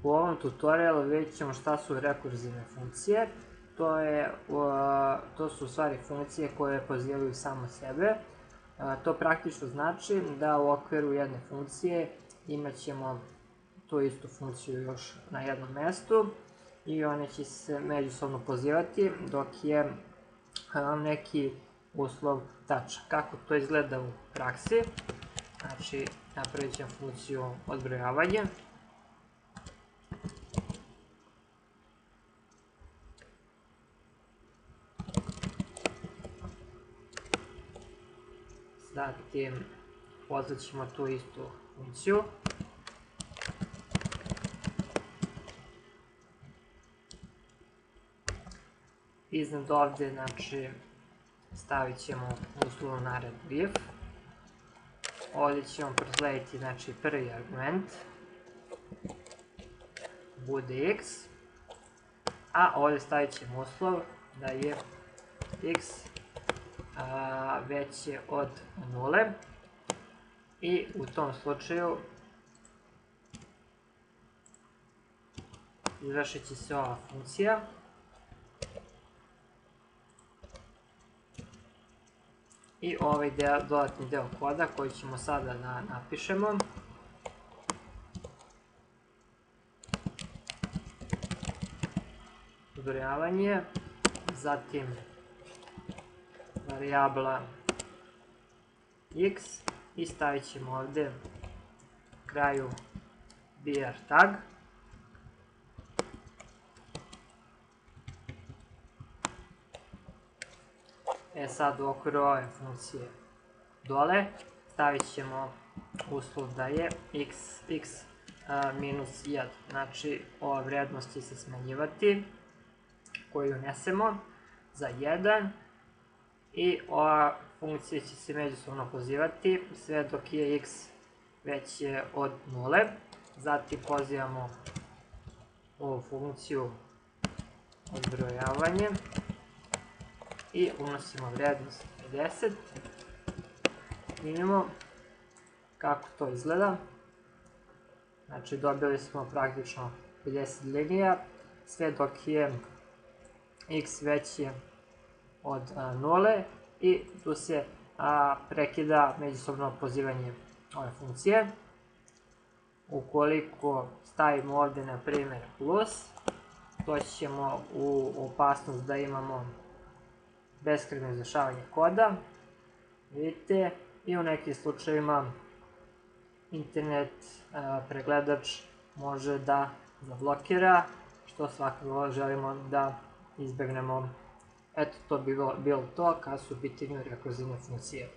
U ovom tutorialu vidjet ćemo šta su rekurzivne funkcije. To su u stvari funkcije koje pozivaju samo sebe. To praktično znači da u okviru jedne funkcije imat ćemo tu istu funkciju još na jednom mestu i one će se međusobno pozivati dok je neki uslov tačan. Kako to izgleda u praksi? Znači, napravit ćemo funkciju odbrojavanja. Zatim pozvat ćemo tu istu funkciju. Iznad ovde, znači, stavit ćemo uslovnu naredbu if. Ovdje ćemo proslediti, znači, prvi argument bude x, a ovdje stavit ćemo uslov da je x veće od 0 i u tom slučaju izvršit će se ova funkcija. I ovaj dodatni deo koda koji ćemo sada da napišemo. Odbrojavanje, zatim varijabla x i stavit ćemo ovde kraju br tag. Sad u okviru ove funkcije dole stavit ćemo uslov da je x minus 1. Znači, ova vrednost će se smanjivati koju unesemo za 1 i ova funkcija će se međusobno pozivati sve dok je x veće od 0. Zatim pozivamo ovu funkciju odbrojavanje i unosimo vrednost 50. Vidimo kako to izgleda. Znači, dobili smo praktično 50 linija, sve dok je x veće od 0 i tu se prekida međusobno pozivanje ove funkcije. Ukoliko stavimo ovde, na primjer, plus, to ćemo u opasnost da imamo beskrajno izvršavanje koda, vidite, i u nekim slučajevima internet pregledač može da zablokira, što svakako želimo da izbegnemo. Eto, to bi bilo to kad su u pitanju rekurzivne funkcije.